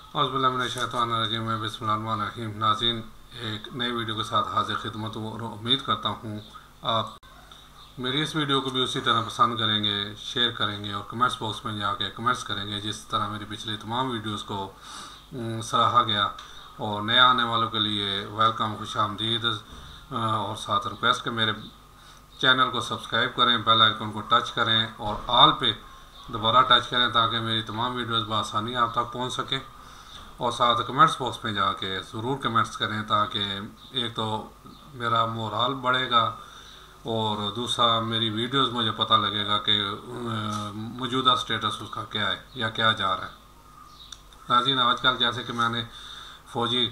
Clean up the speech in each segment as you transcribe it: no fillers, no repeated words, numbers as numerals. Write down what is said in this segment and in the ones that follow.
औज़ुबिल्लाहिमिनश्शैतानिर्रजीम बिस्मिल्लाहिर्रहमानिर्रहीम। नाज़रीन, एक नई वीडियो के साथ हाजिर खिदमत हूँ और उम्मीद करता हूँ आप मेरी इस वीडियो को भी उसी तरह पसंद करेंगे, शेयर करेंगे और कमेंट्स बॉक्स में जाके कमेंट्स करेंगे जिस तरह मेरी पिछली तमाम वीडियोस को सराहा गया। और नए आने वालों के लिए वेलकम, खुशामदीद और साथ रिक्वेस्ट के मेरे चैनल को सब्सक्राइब करें, बेल आइकन को टच करें और ऑल पे दोबारा टच करें ताकि मेरी तमाम वीडियोस बआसानी आप तक पहुंच सके। और साथ कमेंट्स बॉक्स में जाके ज़रूर कमेंट्स करें ताकि एक तो मेरा मोराल बढ़ेगा और दूसरा मेरी वीडियोस मुझे पता लगेगा कि मौजूदा स्टेटस उसका क्या है या क्या जा रहा है। नाज़रीन, आजकल जैसे कि मैंने फ़ौजी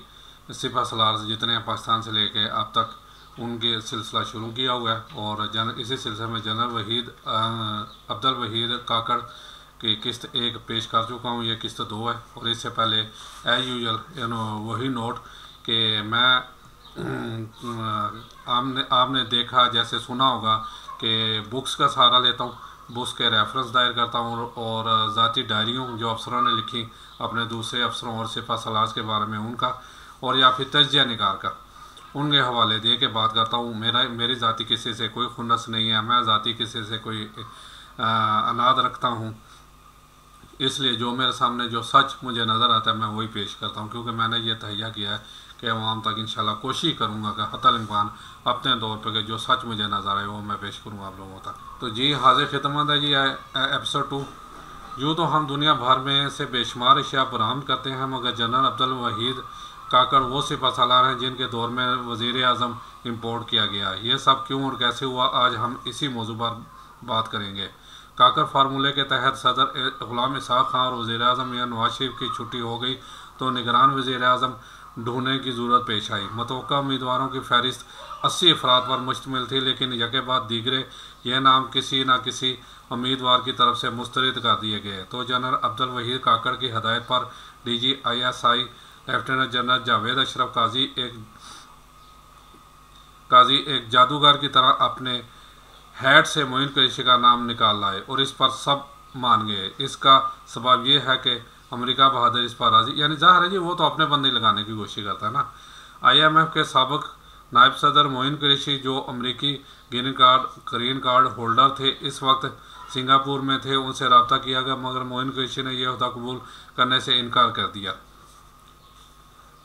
सिपह सलार जितने हैं पाकिस्तान से लेके अब तक उनके सिलसिला शुरू किया हुआ है और इसी सिलसिले में जनरल अब्दुल वहीद काकड़ की किस्त 1 पेश कर चुका हूँ। ये किस्त 2 है और इससे पहले एज यूजुअल वही नोट कि मैं आपने देखा जैसे सुना होगा कि बुक्स का सहारा लेता हूँ, बुक्स के रेफरेंस दायर करता हूँ और ज़ाती डायरियों जो अफसरों ने लिखी अपने दूसरे अफसरों और सिपह सलार के बारे में उनका, और या फिर तज्जिया निगार का, उनके हवाले दे के बात करता हूँ। मेरी ज़ाती किसी से कोई खुन्नस नहीं है, मैं ज़ाती किसी से कोई अनाद रखता हूँ। इसलिए जो मेरे सामने जो सच मुझे नज़र आता है मैं वही पेश करता हूँ, क्योंकि मैंने ये तहैया किया है कि अवाम तक इंशाल्लाह कोशिश करूँगा कि हतल इम्कान अपने तौर पर जो सच मुझे नज़र आए वो मैं पेश करूँगा आप लोगों तक। तो जी हाजिर खिदमत है जी एपिसोड 2। यूँ तो हम दुनिया भर में से बेशुमार अशिया बरामद करते हैं, मगर जनरल अब्दुल वहीद काकड़ वो सिपह सलार हैं जिनके दौर में वज़ीर आज़म इम्पोर्ट किया गया। ये सब क्यों और कैसे हुआ, आज हम इसी मौजू पर बात करेंगे। काकड़ फार्मूले के तहत सदर गुलाम इसहाक़ खां और वज़ीर आज़म या नवाज शरीफ की छुट्टी हो गई तो निगरान वज़ीर आज़म ढूंढने की ज़रूरत पेश आई। मतवक्का उम्मीदवारों की फहरिस्त 80 अफराद पर मुश्तमिल थी, लेकिन यके बाद दीगरे यह नाम किसी न किसी उम्मीदवार की तरफ से मुस्तरद कर दिए गए। तो जनरल अब्दुल वहीद काकड़ की हदायत पर DGISI lieutenant general Javed Ashraf Qazi एक जादूगर की तरह अपने हेड से मोइन कुरैशी का नाम निकाल लाए और इस पर सब मान गए। इसका सबब यह है कि अमेरिका बहादुर इस पर राजी, यानी जाहिर है जी वो तो अपने बंदे लगाने की कोशिश करता है ना। IMF के साबिक नायब सदर मोइन कुरैशी जो अमेरिकी ग्रीन कार्ड होल्डर थे, इस वक्त सिंगापुर में थे, उनसे रब्ता किया गया मगर मोइन कुरैशी ने यह अहदा कबूल करने से इनकार कर दिया।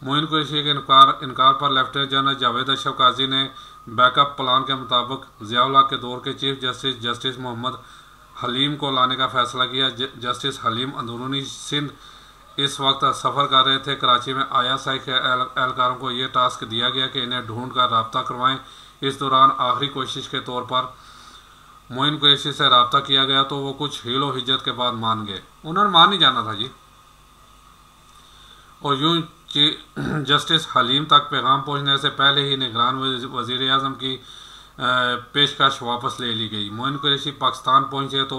मोइन कुरैशी के इनकार पर लेफ्टिनेंट जनरल जावेद अशरफ काजी ने बैकअप प्लान के मुताबिक ज़िया-उल-हक के दौर के चीफ जस्टिस मोहम्मद हलीम को लाने का फैसला किया। जस्टिस हलीम अंदरूनी सिंध इस वक्त सफ़र कर रहे थे। कराची में ISI के एहलकारों को यह टास्क दिया गया कि इन्हें ढूंढ कर रब्ता करवाएं। इस दौरान आखिरी कोशिश के तौर पर मोइन कुरैशी से रब्ता किया गया तो वो कुछ हीलो हिज्जत के बाद मान गए। उन्होंने मान ही जाना था जी। और यूँ जस्टिस हलीम तक पैगाम पहुँचने से पहले ही निगरान वज़ीर आज़म की पेशकश वापस ले ली गई। मोइन कुरैशी पाकिस्तान पहुँचे तो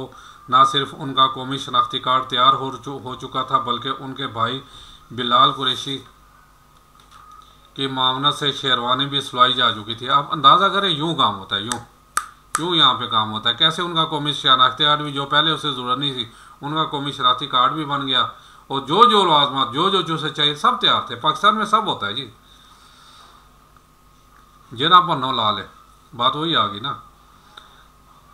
न सिर्फ उनका कौमी शनाख्ती कार्ड तैयार हो चुका था, बल्कि उनके भाई बिलाल कुरैशी की मामनत से शेरवानी भी सिलवाई जा चुकी थी। आप अंदाज़ा करें यूँ काम होता है, यूँ यहाँ पे काम होता है। कैसे उनका कौमी शनाख्ती कार्ड भी, जो पहले उसे ज़रूरत नहीं थी, उनका कौमी शनाख्ती कार्ड भी बन गया और जो लवाजमात जो से चाहिए सब तैयार थे। पाकिस्तान में सब होता है जी, जिना पर नो लाल है, बात वही आ गई ना,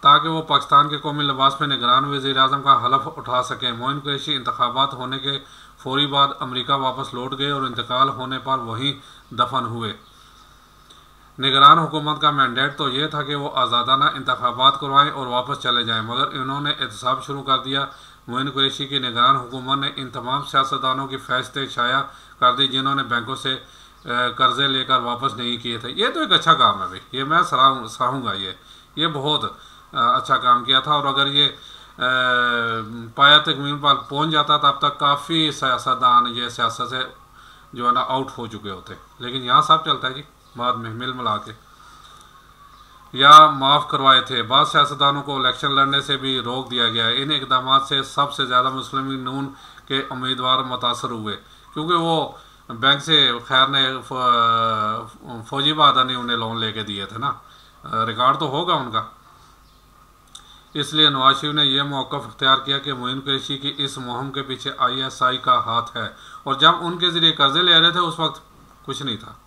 ताकि वो पाकिस्तान के कौमी लिबास में निगरान वज़ीर आज़म का हलफ उठा सकें। मोइन कुरैशी इंतखाबात होने के फौरी बाद अमेरिका वापस लौट गए और इंतकाल होने पर वहीं दफन हुए। निगरान हुकूमत का मैंडेट तो ये था कि वो आज़ादाना इंतखाबात करवाएं और वापस चले जाएं, मगर इन्होंने एहतसाब शुरू कर दिया। मोइन कुरैशी की निगरान हुकूमत ने इन तमाम सियासतदानों की फहरिस्त शाया कर दी जिन्होंने बैंकों से कर्जे लेकर वापस नहीं किए थे। ये तो एक अच्छा काम है भाई, ये मैं सराहूँगा। ये बहुत अच्छा काम किया था और अगर ये पाया तकमील पर पहुँच जाता तब तक काफ़ी सियासतदान ये सियासत से जो है ना आउट हो चुके होते। लेकिन यहाँ सब चलता है जी, बाद में मिल मिला के या माफ़ करवाए थे। बाद सियासतदानों को इलेक्शन लड़ने से भी रोक दिया गया। इन इकदाम से सबसे ज़्यादा मुस्लिम लीग नून के उम्मीदवार मुतासर हुए, क्योंकि वो बैंक से खैर ने फ़ौजी बहादुर ने उन्हें लोन लेके दिए थे ना, रिकॉर्ड तो होगा उनका। इसलिए नवाज शरीफ ने यह मौक़िफ़ इख्तियार किया कि मोइन कुरैशी की इस मुहिम के पीछे ISI का हाथ है, और जब उनके ज़रिए कर्जे ले रहे थे उस वक्त कुछ नहीं था,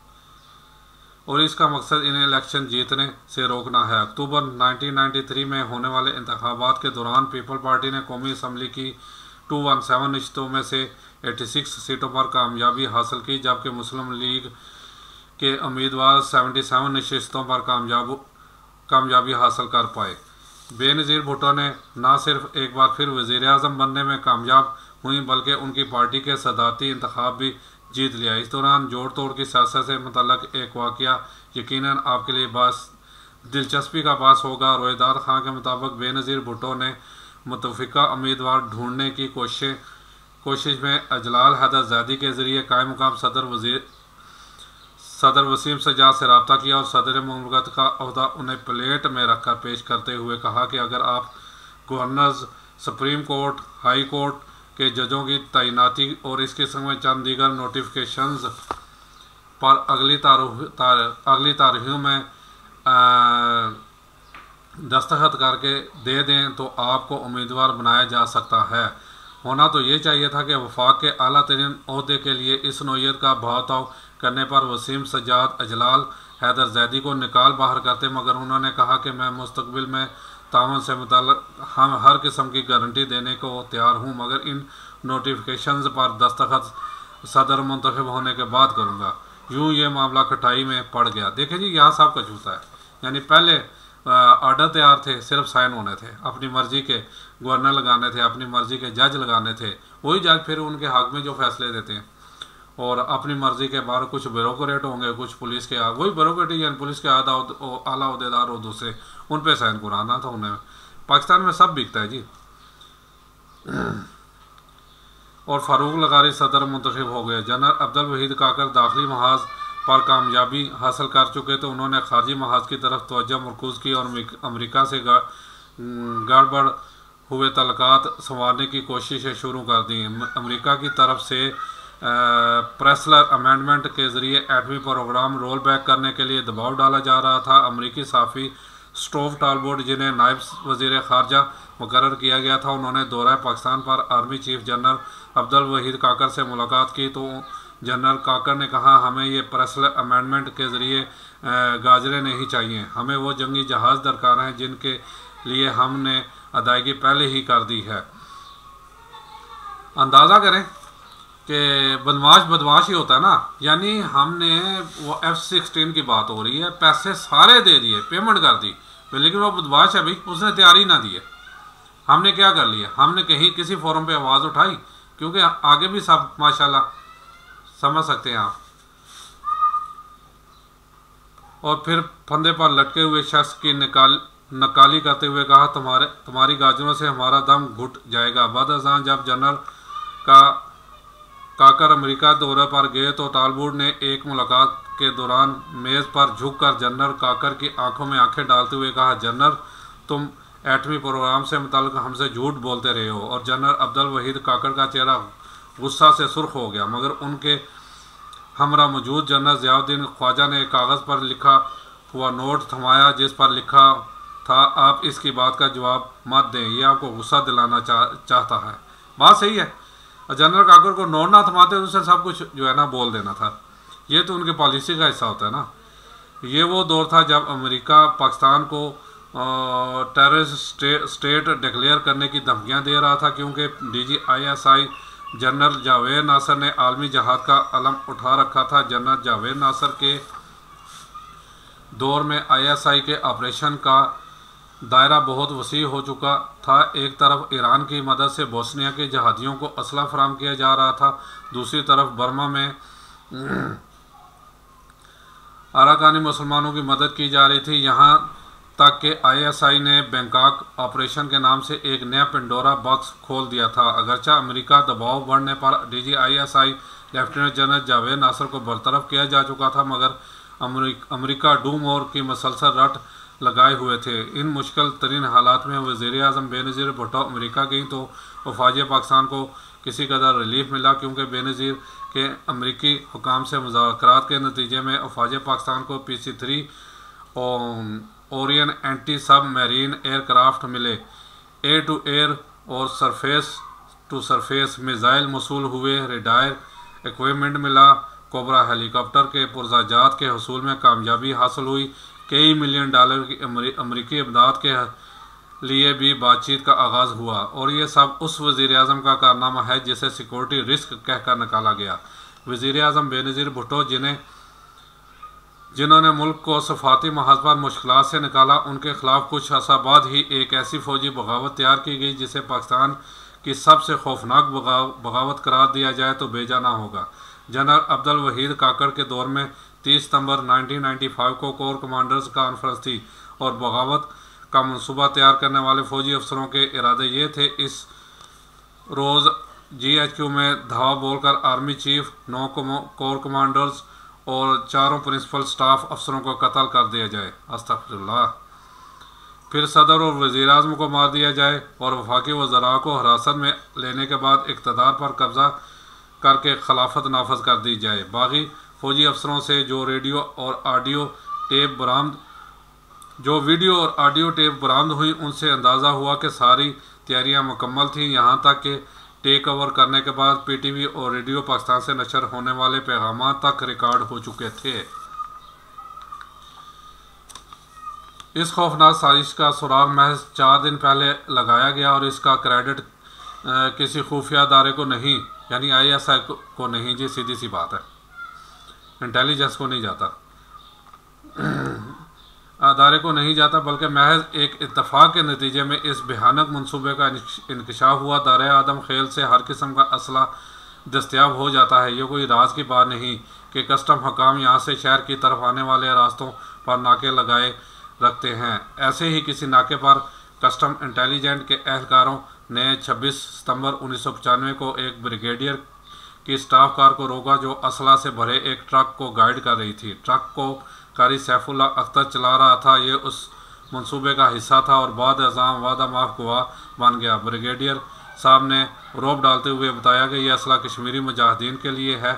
और इसका मकसद इन्हें इलेक्शन जीतने से रोकना है। अक्टूबर 1993 में होने वाले इंतखाबात के दौरान पीपल पार्टी ने कौमी असम्बली की 217 नशस्तों में से 86 सीटों पर कामयाबी हासिल की, जबकि मुस्लिम लीग के उम्मीदवार 77 नशस्तों पर कामयाबी हासिल कर पाए। बेनज़ीर भुट्टो ने न सिर्फ एक बार फिर वज़ीर आज़म बनने में कामयाब हुई, बल्कि उनकी पार्टी के सदारती इंतखाब भी जीत लिया। इस दौरान जोड़ तोड़ की सियासत से मुतल्लक़ एक वाक़या यकीनन आपके लिए दिलचस्पी का बास होगा। रोहिदार खां के मुताबिक बेनज़ीर भुट्टो ने मुतफ़िका उम्मीदवार ढूंढने की कोशिश में अजलाल हैदर ज़ैदी के ज़रिए कायम मुकाम सदर वसीम सज्जाद से रब्ता किया और सदर मुमलकत का ओहदा उन्हें प्लेट में रखकर पेश करते हुए कहा कि अगर आप governors, supreme court, high court के जजों की तैनाती और इस किस्म में चंद दीगर नोटिफिकेशंस पर अगली तारीखों में दस्तखत करके दे दें तो आपको उम्मीदवार बनाया जा सकता है। होना तो ये चाहिए था कि वफाक के आला तरीन ओहदे के लिए इस नौयत का भाव करने पर वसीम सज्जाद अजलाल हैदर ज़ैदी को निकाल बाहर करते, मगर उन्होंने कहा कि मैं मुस्तकबिल में तावन से मुताल्लिक़ हम हर किस्म की गारंटी देने को तैयार हूँ, मगर इन नोटिफिकेशंस पर दस्तखत सदर मुंतखब होने के बाद करूँगा। यूँ ये मामला खटाई में पड़ गया। देखें जी, यहाँ साहब का झूठा है, यानी पहले आर्डर तैयार थे, सिर्फ साइन होने थे, अपनी मर्ज़ी के गवर्नर लगाने थे, अपनी मर्ज़ी के जज लगाने थे, वही जज फिर उनके हक़ में जो फैसले देते हैं, और अपनी मर्ज़ी के बाहर कुछ ब्यूरोक्रेट होंगे, कुछ पुलिस के वही ब्यूरोक्रेट यानी पुलिस के आला अहदेदार और दूसरे, उन पे साइन कराना था उन्हें। पाकिस्तान में सब बिकता है जी। और फारूक लगारी सदर मुंतखब हो गए। जनरल अब्दुल वहीद काकर दाखिली महाज पर कामयाबी हासिल कर चुके थे, उन्होंने खारजी महाज की तरफ तवज्जो मरकूज़ की और अमेरिका से गड़बड़ हुए तल्लुकात संवारने की कोशिशें शुरू कर दी। अमेरिका की तरफ से प्रेसलर अमेंडमेंट के ज़रिए एटमी प्रोग्राम रोल बैक करने के लिए दबाव डाला जा रहा था। अमेरिकी साफ़ी स्टोव टालबोर्ड, जिन्हें नायब वज़ीर ख़ारजा मुकर्रर किया गया था, उन्होंने दौरा पाकिस्तान पर army chief general Abdul Waheed Kakar से मुलाकात की, तो जनरल काकर ने कहा हमें ये प्रेसलर अमेंडमेंट के ज़रिए गाजरें नहीं चाहिए, हमें वो जंगी जहाज़ दरकार हैं जिनके लिए हमने अदायगी पहले ही कर दी है। अंदाज़ा करें कि बदमाश ही होता है ना, यानी हमने वो F-16 की बात हो रही है, पैसे सारे दे दिए, पेमेंट कर दी, लेकिन वो बदमाश है भाई, उसने तैयारी ना दी है। हमने क्या कर लिया, हमने कहीं किसी फोरम पे आवाज़ उठाई, क्योंकि आगे भी सब माशाल्लाह समझ सकते हैं आप। और फिर फंदे पर लटके हुए शख्स की नकाली करते हुए कहा तुम्हारी गाजरों से हमारा दम घुट जाएगा। बदअज़ां जब जनरल काकर अमेरिका दौरे पर गए तो टालबोर्ड ने एक मुलाकात के दौरान मेज़ पर झुककर जनरल काकर की आंखों में आंखें डालते हुए कहा, जनरल तुम एटमी प्रोग्राम से मुताल्लिक़ हमसे झूठ बोलते रहे हो। और जनरल अब्दुल वहीद काकर का चेहरा गुस्सा से सुर्ख हो गया, मगर उनके हमरा मौजूद जनरल ज़ियाउद्दीन ख्वाजा ने कागज़ पर लिखा हुआ नोट थमाया, जिस पर लिखा था आप इसकी बात का जवाब मत दें, ये आपको गुस्सा दिलाना चाहता है। बात सही है, जनरल काकर को नोट ना थमाते उससे सब कुछ जो है ना बोल देना था। ये तो उनकी पॉलिसी का हिस्सा होता है ना। ये वो दौर था जब अमेरिका पाकिस्तान को टेररिस्ट स्टेट डिक्लेयर करने की धमकियां दे रहा था, क्योंकि DGISI जनरल जावेद नासर ने आलमी जहाद का अलम उठा रखा था। जनरल जावेद नासर के दौर में ISI के ऑपरेशन का दायरा बहुत वसी हो चुका था। एक तरफ ईरान की मदद से बोस्निया के जहादियों को असला फराम किया जा रहा था, दूसरी तरफ बर्मा में अराकानी मुसलमानों की मदद की जा रही थी। यहाँ तक कि ISI ने बैंकॉक ऑपरेशन के नाम से एक नया पेंडोरा बॉक्स खोल दिया था। अगरचा अमेरिका दबाव बढ़ने पर DGISI लेफ्टिनेंट जनरल जावेद नासर को बरतरफ किया जा चुका था, मगर अमेरिका डूम और की मसलसल रट लगाए हुए थे। इन मुश्किल तरीन हालात में वज़ीर आज़म बेनज़ीर भुट्टो अमेरिका गई तो वफाज पाकिस्तान को किसी कदर रिलीफ मिला, क्योंकि बेनज़ीर के अमेरिकी हुकाम से मुज़ाकरात के नतीजे में वफाज पाकिस्तान को PC-3 ओरियन एंटी सब मैरीन एयरक्राफ्ट मिले, एयर टू एयर और सरफेस टू सरफेस मिसाइल मसूल हुए, रेडार इक्विपमेंट मिला, कोबरा हेलीकॉप्टर के पुरजाजात के हसूल में कामयाबी हासिल हुई, कई मिलियन डॉलर की अमरीकी इमदाद के लिए भी बातचीत का आगाज़ हुआ। और ये सब उस वज़ीर आज़म का कारनामा है जिसे सिक्योरिटी रिस्क कहकर निकाला गया। वज़ीर आज़म बेनज़ीर भुट्टो जिन्होंने मुल्क को सफारती महाज पर मुश्किलात से निकाला, उनके खिलाफ कुछ अर्सा बाद ही एक ऐसी फौजी बगावत तैयार की गई जिसे पाकिस्तान की सबसे खौफनाक बगावत करार दिया जाए तो बेजा ना होगा। जनरल अब्दुल वहीद काकड़ के दौर में 30 सितंबर 1995 को कोर कमांडर्स कॉन्फ्रेंस थी और बगावत का मनसूबा तैयार करने वाले फौजी अफसरों के इरादे ये थे। इस रोज़ GHQ में धावा बोलकर आर्मी चीफ, 9 कोर कमांडर्स और 4 प्रिंसिपल स्टाफ अफसरों को कत्ल कर दिया जाए, अस्तगफिरुल्लाह। फिर सदर और वज़ीर आज़म को मार दिया जाए और वफाकी वज़रा को हिरासत में लेने के बाद इक़्तिदार पर कब्ज़ा करके खिलाफत नाफज कर दी जाए। बाकी फौजी अफसरों से जो वीडियो और ऑडियो टेप बरामद हुई, उनसे अंदाज़ा हुआ कि सारी तैयारियां मुकम्मल थीं, यहाँ तक कि टेक ओवर करने के बाद PTV और रेडियो पाकिस्तान से नशर होने वाले पैगाम तक रिकॉर्ड हो चुके थे। इस खौफनाक साजिश का सुराग महज 4 दिन पहले लगाया गया और इसका क्रेडिट किसी खुफिया अदारे को नहीं, यानी ISI को नहीं, जी सीधी सी बात है, इंटेलिजेंस को नहीं जाता, अदारे को नहीं जाता, बल्कि महज एक इत्तफाक के नतीजे में इस भयानक मनसूबे का इंकशाफ हुआ। दारे आदम खेल से हर किस्म का असला दस्तयाब हो जाता है। ये कोई राज की बात नहीं कि कस्टम हकाम यहाँ से शहर की तरफ आने वाले रास्तों पर नाके लगाए रखते हैं। ऐसे ही किसी नाके पर कस्टम इंटेलिजेंट के एहलकारों ने 26 सितंबर 1995 को एक ब्रिगेडियर की स्टाफ कार को रोका जो असला से भरे एक ट्रक को गाइड कर रही थी। ट्रक को कारी सैफुल्ला अख्तर चला रहा था। ये उस मंसूबे का हिस्सा था और बाद अज़ाम वादा माफ गवाह बन गया। ब्रिगेडियर साहब ने रोब डालते हुए बताया कि यह असला कश्मीरी मुजाहिदीन के लिए है।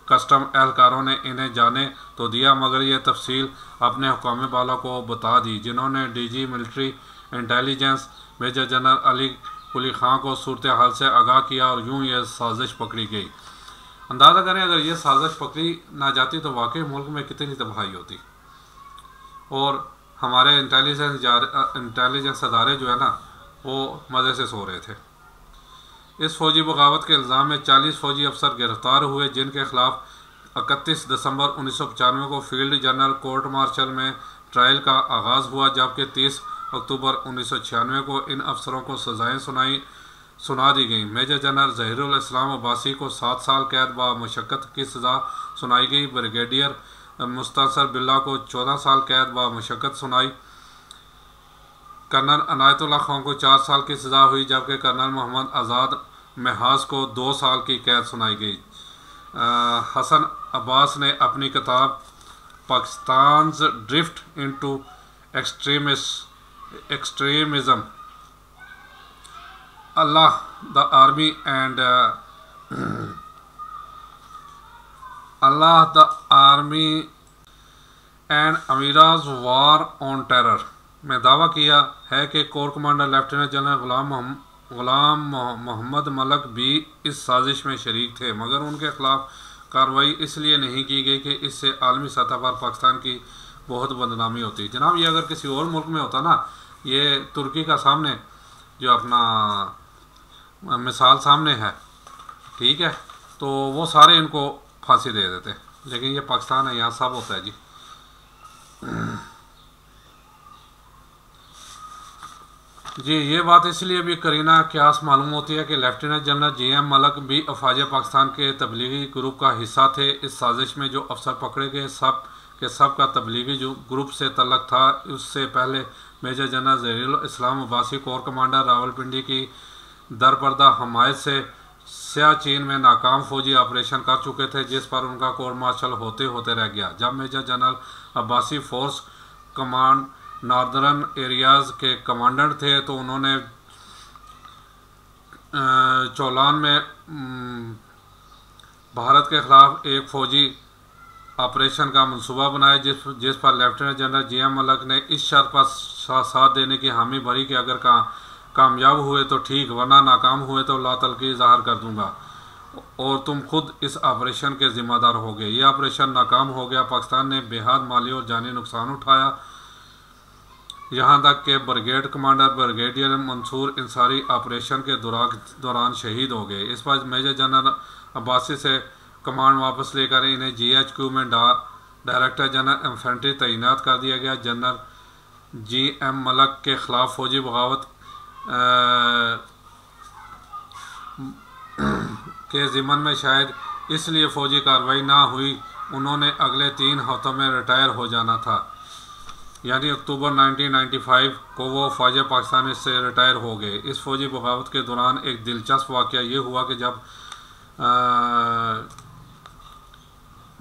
कस्टम एहलकारों ने इन्हें जाने तो दिया, मगर यह तफसील अपने हुकाम बाला को बता दी, जिन्होंने DG military intelligence major general Ali Quli Khan को सूरत हाल से आगाह किया और यूं यह साजिश पकड़ी गई। अंदाज़ा करें अगर ये साजिश पकड़ी ना जाती तो वाकई मुल्क में कितनी तबाही होती। और हमारे इंटेलिजेंस अदारे जो है ना, वो मज़े से सो रहे थे। इस फौजी बगावत के इल्ज़ाम में 40 फौजी अफसर गिरफ्तार हुए, जिनके खिलाफ 31 दिसंबर 1995 को फील्ड जनरल कोर्ट मार्शल में ट्रायल का आगाज़ हुआ, जबकि 30 अक्टूबर 1996 को इन अफसरों को सज़ाएँ सुना दी गई। मेजर जनरल ज़हीरुल इस्लाम अब्बासी को 7 साल कैद बा मुशक्क़त की सज़ा सुनाई गई। ब्रिगेडियर मुस्तनसर बिल्ला को 14 साल कैद बा मुशक्क़त सुनाई। कर्नल अनायतुल्लाह खान को 4 साल की सज़ा हुई, जबकि कर्नल मोहम्मद आज़ाद महाज को 2 साल की कैद सुनाई गई। हसन अब्बास ने अपनी किताब Pakistan's drift into extremism Allah the army and America's war on terror में दावा किया है कि corps commander lieutenant general Ghulam Mohammad Malik भी इस साजिश में शरीक थे, मगर उनके खिलाफ कार्रवाई इसलिए नहीं की गई कि इससे आलमी सतह पर पाकिस्तान की बहुत बदनामी होती। जनाब, ये अगर किसी और मुल्क में होता ना, ये तुर्की का सामने जो अपना मिसाल सामने है, ठीक है, तो वो सारे इनको फांसी दे देते, लेकिन ये पाकिस्तान है, यहाँ सब होता है जी। जी, ये बात इसलिए भी करीना क्यास मालूम होती है कि लेफ्टिनेंट जनरल GM मलक भी अफवाज पाकिस्तान के तबलीगी ग्रुप का हिस्सा थे। इस साजिश में जो अफसर पकड़े गए सब के सब का तबलीगी जो ग्रुप से तल्लक था। उससे पहले मेजर जनरल ज़हीरुल इस्लाम अब्बासी कोर कमांडर रावलपिंडी की दरपर्दा हमायत से सियाचिन में नाकाम फौजी ऑपरेशन कर चुके थे, जिस पर उनका कोर्ट मार्शल होते होते रह गया। जब major general Abbasi force command northern areas के कमांडेंट थे तो उन्होंने चौलान में भारत के ख़िलाफ़ एक फ़ौजी ऑपरेशन का मंसूबा बनाया जिस पर लेफ्टिनेंट जनरल JM मलिक ने इस शर्त पर साथ देने की हामी भरी कि अगर कामयाब हुए तो ठीक, वरना नाकाम हुए तो लातलकी ज़ाहिर कर दूंगा और तुम खुद इस ऑपरेशन के ज़िम्मेदार हो गए। यह ऑपरेशन नाकाम हो गया। पाकिस्तान ने बेहद माली और जानी नुकसान उठाया, यहाँ तक कि brigade commander brigadier Mansoor इंसारी operation के दौरान शहीद हो गए। इस पर मेजर जनरल अब्बासी से कमांड वापस लेकर इन्हें GHQ में डायरेक्टर जनरल इन्फेंट्री तैनात कर दिया गया। जनरल JM मलिक के ख़िलाफ़ फ़ौजी बगावत के ज़िम्मन में शायद इसलिए फ़ौजी कार्रवाई ना हुई, उन्होंने अगले 3 हफ्तों में रिटायर हो जाना था, यानी अक्टूबर 1995 को वो फ़ौज पाकिस्तान से रिटायर हो गए। इस फ़ौजी बगावत के दौरान एक दिलचस्प वाक़या ये हुआ कि जब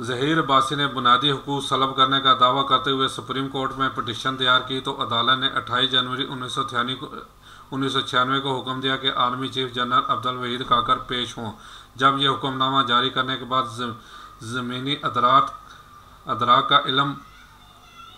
ज़हीर अब्बासी ने बुनियादी हुकूक तलब करने का दावा करते हुए सुप्रीम कोर्ट में पटिशन तैयार की तो अदालत ने 28 जनवरी 1996 को हुक्म दिया कि army chief general Abdul Waheed Kakar पेश हों। जब यह हुक्मनामा जारी करने के बाद ज़मीनी अदराक का इल्म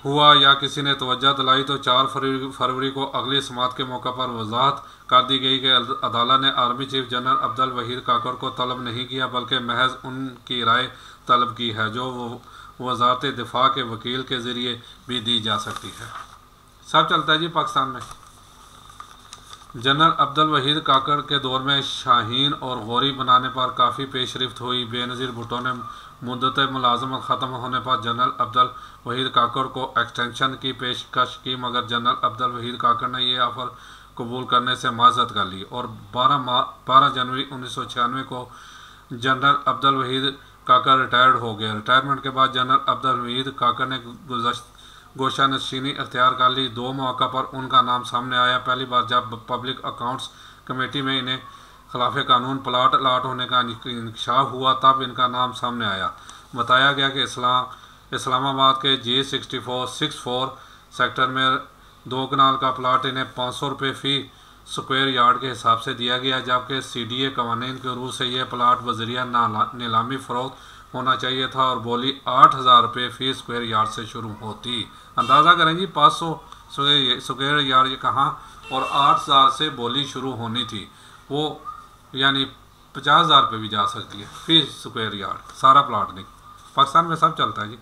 हुआ या किसी ने तवज्जो दिलाई तो 4 फरवरी को अगली समात के मौके पर वजाहत कर दी गई कि अदालत ने army chief general Abdul Waheed Kakar को तलब नहीं किया, बल्कि महज उनकी राय तलब की है, जो वज़ारत दिफा के वकील के ज़रिए भी दी जा सकती है। सब चलता है जी पाकिस्तान में। जनरल अब्दुल वहीद काकर के दौर में शाहीन और गौरी बनाने पर काफ़ी पेशरफ्त हुई। बेनज़ीर भुट्टो ने मुद्दत मुलाजमत ख़त्म होने पर जनरल अब्दुल वहीद काकर को एक्सटेंशन की पेशकश की, मगर जनरल अब्दुल वहीद काकर ने यह ऑफ़र कबूल करने से माज़रत कर ली और 12 जनवरी 1996 को जनरल अब्दुल वहीद काकर रिटायर्ड हो गए। रिटायरमेंट के बाद जनरल अब्दुल वहीद काकर ने गोशा नशीनी अख्तियार कर ली। 2 मौक़ा पर उनका नाम सामने आया। पहली बार जब पब्लिक अकाउंट्स कमेटी में इन्हें खिलाफ कानून प्लाट अलाट होने का इंकशाफ हुआ, तब इनका नाम सामने आया। बताया गया कि इस्लामाबाद के G64 सेक्टर में 2 कनाल का प्लाट इन्हें 500 रुपये फ़ी स्क्वायर यार्ड के हिसाब से दिया गया, जबकि CDA कवानीन के रूल से यह प्लाट बजरिया नीलामी फ़रोख्त होना चाहिए था और बोली 8,000 रुपये फ़ी स्क्वायर यार्ड से शुरू होती। अंदाज़ा करें जी 500 स्क्वायर यार्ड ये कहाँ, और 8,000 से बोली शुरू होनी थी, वो यानी 50,000 रुपये भी जा सकती है फ़ी स्क्वायर यार्ड, सारा प्लाट नहीं। पाकिस्तान में सब चलता है जी।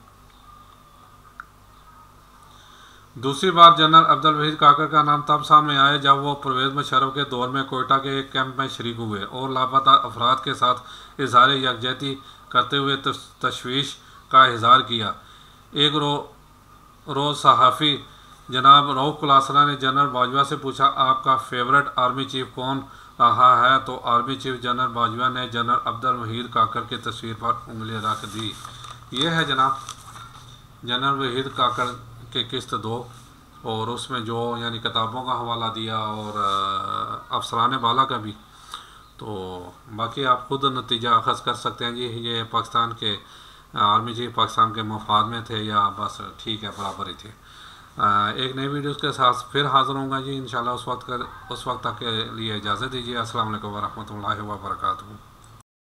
दूसरी बार जनरल अब्दुल वहीद काकर का नाम तब सामने आया जब वो परवेज़ मुशर्रफ के दौर में कोयटा के एक कैंप में शरीक हुए और लापता अफराद के साथ इजहार यकजहती करते हुए तशवीश का इजहार किया। एक रोज़ सहाफ़ी जनाब रऊफ़ कुलासरा ने जनरल बाजवा से पूछा, आपका फेवरेट आर्मी चीफ कौन रहा है? तो आर्मी चीफ जनरल बाजवा ने जनरल अब्दुल वहीद काकर की तस्वीर पर उंगली रख दी। ये है जनाब जनरल वहीद काकर के किस्त 2, और उसमें जो यानी किताबों का हवाला दिया और अफसरान बाला का भी। तो बाकी आप खुद नतीजा अखज़ कर सकते हैं जी, ये पाकिस्तान के आर्मी चीफ पाकिस्तान के मफाद में थे या बस ठीक है बराबर ही थे। एक नई वीडियोस के साथ फिर हाज़िर होऊंगा जी इंशाल्लाह। उस वक्त तक के लिए इजाज़त दीजिए। अस्सलाम वालेकुम व रहमतुल्लाहि व बरकातुहू।